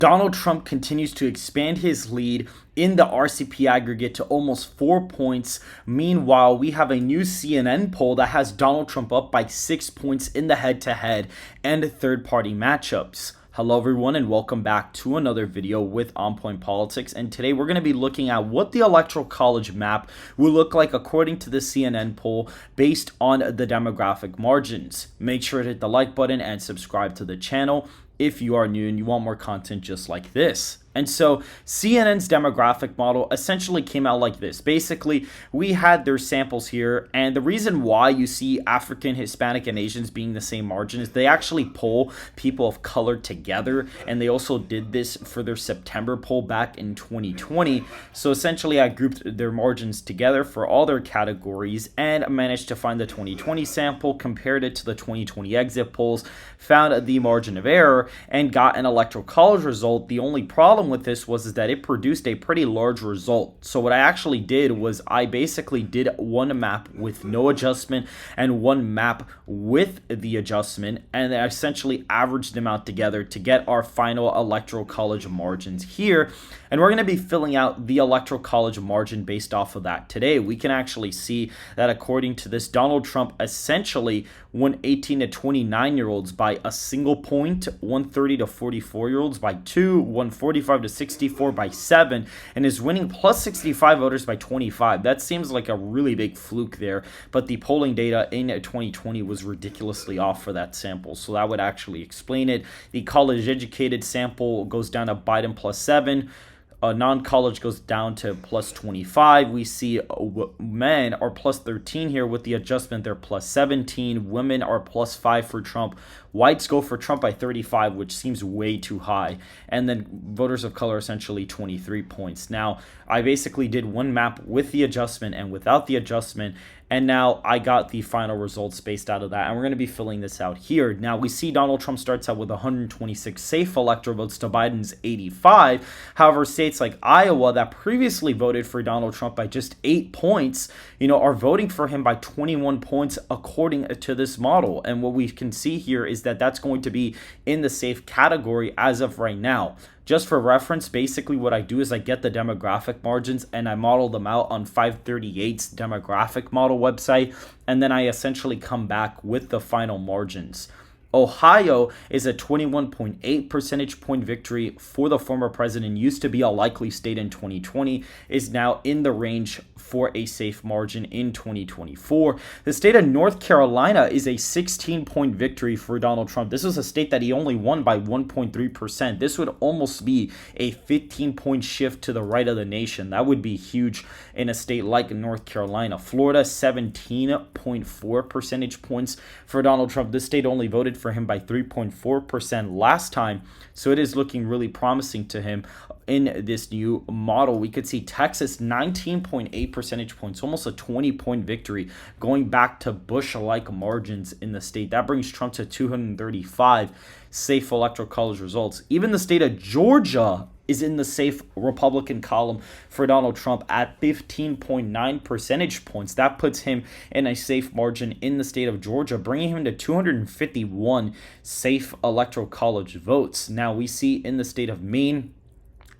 Donald Trump continues to expand his lead in the RCP aggregate to almost 4 points. Meanwhile, we have a new CNN poll that has Donald Trump up by 6 points in the head-to-head and third-party matchups. Hello everyone and welcome back to another video with On Point Politics, and today we're going to be looking at what the Electoral College map will look like according to the CNN poll based on the demographic margins. Make sure to hit the like button and subscribe to the channel if you are new and you want more content just like this. And so CNN's demographic model essentially came out like this. Basically, we had their samples here, and the reason why you see African, Hispanic, and Asians being the same margin is they actually poll people of color together, and they also did this for their September poll back in 2020. So essentially, I grouped their margins together for all their categories and managed to find the 2020 sample, compared it to the 2020 exit polls, found the margin of error, and got an Electoral College result. The only problem with this was that it produced a pretty large result. So what I actually did was I basically did one map with no adjustment and one map with the adjustment, and I essentially averaged them out together to get our final Electoral College margins here. And we're going to be filling out the Electoral College margin based off of that today. We can actually see that according to this, Donald Trump essentially won 18 to 29-year-olds by a single point, 130 to 44-year-olds by 2, 145 to 64 by 7, and is winning plus 65 voters by 25. That seems like a really big fluke there, but the polling data in 2020 was ridiculously off for that sample, so that would actually explain it. The college-educated sample goes down to Biden plus 7. Non-college goes down to plus 25. We see men are plus 13 here with the adjustment. They're plus 17. Women are plus 5 for Trump. Whites go for Trump by 35, which seems way too high. And then voters of color essentially 23 points. Now, I basically did one map with the adjustment and without the adjustment, and now I got the final results based out of that, and we're going to be filling this out here. Now, we see Donald Trump starts out with 126 safe electoral votes to Biden's 85. However, states like Iowa that previously voted for Donald Trump by just 8 points, are voting for him by 21 points according to this model. And what we can see here is that that's going to be in the safe category as of right now. Just for reference, basically what I do is I get the demographic margins and I model them out on 538's demographic model website, and then I essentially come back with the final margins. Ohio is a 21.8 percentage point victory for the former president. Used to be a likely state in 2020, is now in the range for a safe margin in 2024. The state of North Carolina is a 16-point victory for Donald Trump. This was a state that he only won by 1.3%. This would almost be a 15-point shift to the right of the nation. That would be huge in a state like North Carolina. Florida, 17.4 percentage points for Donald Trump. This state only voted for him by 3.4% last time, so it is looking really promising to him in this new model. We could see Texas, 19.8 percentage points, almost a 20-point victory, going back to Bush-like margins in the state. That brings Trump to 235 safe electoral college results. Even the state of Georgia is in the safe Republican column for Donald Trump at 15.9 percentage points. That puts him in a safe margin in the state of Georgia, bringing him to 251 safe electoral college votes. Now, we see in the state of Maine,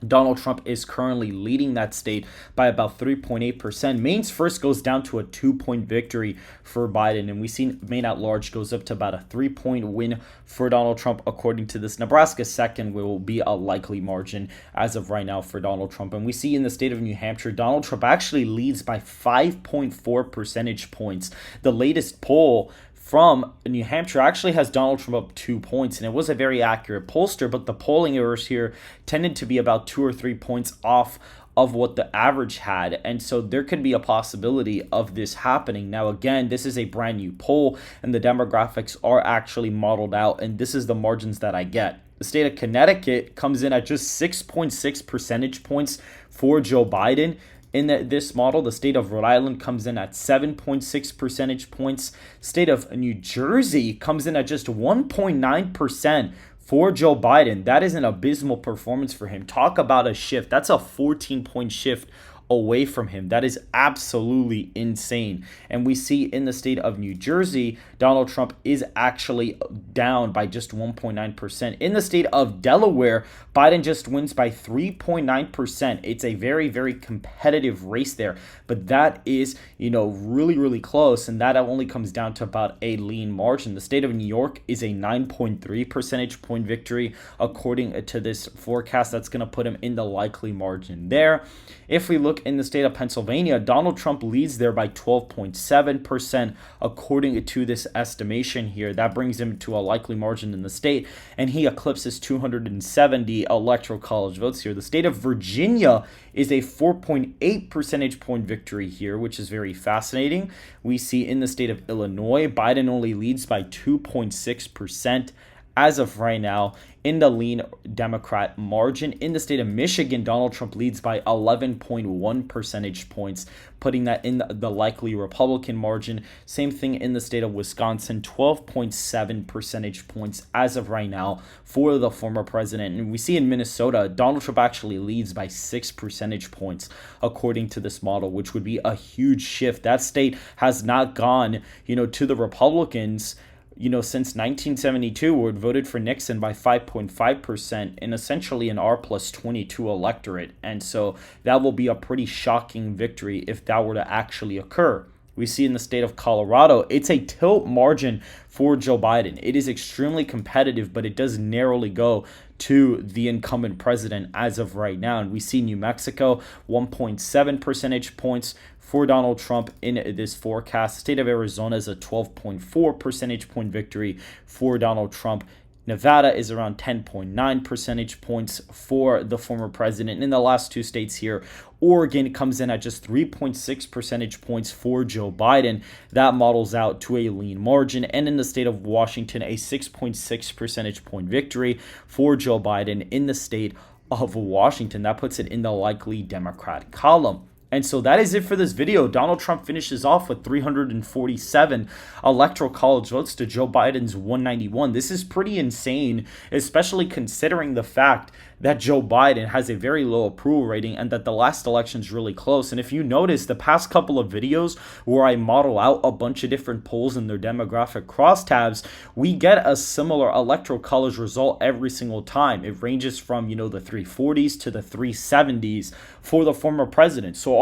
Donald Trump is currently leading that state by about 3.8%. Maine's first goes down to a 2-point victory for Biden, and we see Maine at large goes up to about a 3-point win for Donald Trump according to this. Nebraska second will be a likely margin as of right now for Donald Trump. And we see in the state of New Hampshire, Donald Trump actually leads by 5.4 percentage points. The latest poll from New Hampshire actually has Donald Trump up 2 points, and it was a very accurate pollster, but the polling errors here tended to be about 2 or 3 points off of what the average had, and so there could be a possibility of this happening. Now, again, this is a brand new poll, and the demographics are actually modeled out, and this is the margins that I get. The state of Connecticut comes in at just 6.6 percentage points for Joe Biden. In this model, the state of Rhode Island comes in at 7.6 percentage points. State of New Jersey comes in at just 1.9% for Joe Biden. That is an abysmal performance for him. Talk about a shift. That's a 14-point shift away from him. That is absolutely insane. And we see in the state of New Jersey, Donald Trump is actually down by just 1.9%. In the state of Delaware, Biden just wins by 3.9%. It's a very, very competitive race there, but that is, really, really close, and that only comes down to about a lean margin. The state of New York is a 9.3 percentage point victory according to this forecast. That's going to put him in the likely margin there. If we look in the state of Pennsylvania, Donald Trump leads there by 12.7% according to this estimation here. That brings him to a likely margin in the state, and he eclipses 270 electoral college votes here. The state of Virginia is a 4.8 percentage point victory here, which is very fascinating. We see in the state of Illinois, Biden only leads by 2.6% as of right now in the lean Democrat margin. In the state of Michigan, Donald Trump leads by 11.1 percentage points, putting that in the likely Republican margin. Same thing in the state of Wisconsin, 12.7 percentage points as of right now for the former president. And we see in Minnesota, Donald Trump actually leads by 6 percentage points according to this model, which would be a huge shift. That state has not gone, to the Republicans since 1972, where it voted for Nixon by 5.5% in essentially an R+22 electorate. And so that will be a pretty shocking victory if that were to actually occur. We see in the state of Colorado, it's a tilt margin for Joe Biden. It is extremely competitive, but it does narrowly go to the incumbent president as of right now. And we see New Mexico, 1.7 percentage points for Donald Trump in this forecast. State of Arizona is a 12.4 percentage point victory for Donald Trump. Nevada is around 10.9 percentage points for the former president. And in the last two states here, Oregon comes in at just 3.6 percentage points for Joe Biden. That models out to a lean margin. And in the state of Washington, a 6.6 percentage point victory for Joe Biden in the state of Washington. That puts it in the likely Democrat column. And so that is it for this video. Donald Trump finishes off with 347 electoral college votes to Joe Biden's 191. This is pretty insane, especially considering the fact that Joe Biden has a very low approval rating and that the last election is really close. And if you notice, the past couple of videos where I model out a bunch of different polls and their demographic crosstabs, we get a similar electoral college result every single time. It ranges from, the 340s to the 370s for the former president. So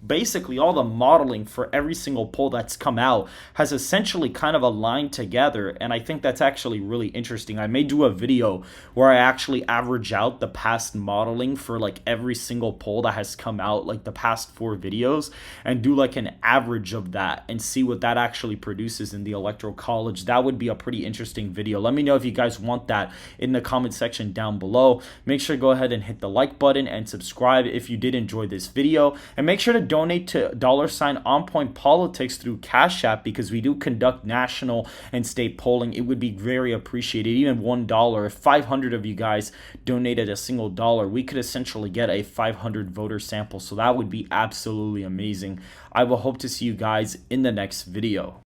basically all the modeling for every single poll that's come out has essentially kind of aligned together, and I think that's actually really interesting. I may do a video where I actually average out the past modeling for every single poll that has come out, the past 4 videos, and do an average of that and see what that actually produces in the electoral college. That would be a pretty interesting video. Let me know if you guys want that in the comment section down below. Make sure to go ahead and hit the like button and subscribe if you did enjoy this video, and make sure to donate to $onpointpolitics through Cashapp, because we do conduct national and state polling. It would be very appreciated. Even $1, if 500 of you guys donated a single dollar, we could essentially get a 500 voter sample. So that would be absolutely amazing. I will hope to see you guys in the next video.